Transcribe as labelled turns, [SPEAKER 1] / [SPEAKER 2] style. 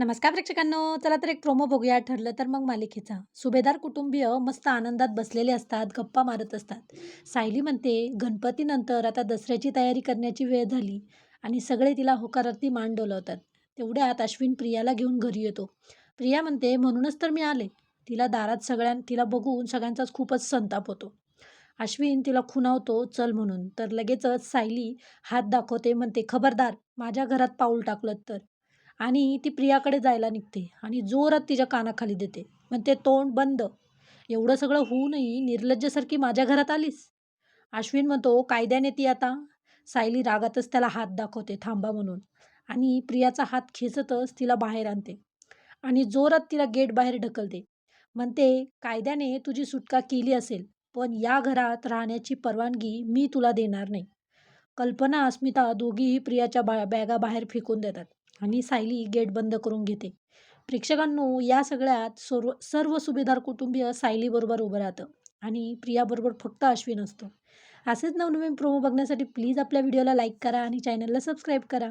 [SPEAKER 1] नमस्कार प्रेक्षकांनो, चला तर एक प्रोमो बघूया. ठरलं तर मग मालिकेचा. सुभेदार कुटुंबीय मस्त आनंदात बसलेले असतात, गप्पा मारत असतात. सायली म्हणते, गणपतीनंतर आता दसऱ्याची तयारी करण्याची वेळ झाली आणि सगळे तिला होकारार्थी मान डोलावतात. तेवढ्यात अश्विन प्रियाला घेऊन घरी येतो. प्रिया म्हणते, म्हणूनच तर मी आले. तिला बघून सगळ्यांचाच खूपच संताप होतो. अश्विन तिला खुणावतो, चल म्हणून. तर लगेचच सायली हात दाखवते, म्हणते, खबरदार माझ्या घरात पाऊल टाकलं तर. आणि ती प्रियाकडे जायला निघते आणि जोरात तिच्या कानाखाली देते. म्हणते, तोंड बंद. एवढं सगळं होऊनही निर्लज्जसारखी माझ्या घरात आलीस. अश्विन म्हणतो, कायद्याने ती आता. सायली रागातच त्याला हात दाखवते, थांबा म्हणून. आणि प्रियाचा हात खेचतच तिला बाहेर आणते आणि जोरात तिला गेट बाहेर ढकलते. म्हणते, कायद्याने तुझी सुटका केली असेल, पण या घरात राहण्याची परवानगी मी तुला देणार नाही. कल्पना, अस्मिता दोघीही प्रियाच्या बॅगा बाहेर फेकून देतात आणि सायली गेट बंद करून घेते. प्रेक्षकांनो, या सगळ्यात सर्व सर्व सुभेदार कुटुंबीय सायलीबरोबर उभं राहतं आणि प्रियाबरोबर फक्त अश्विन असतो. असेच नवनवीन प्रोमो बघण्यासाठी प्लीज आपल्या व्हिडिओला लाईक करा आणि चॅनलला सबस्क्राईब करा.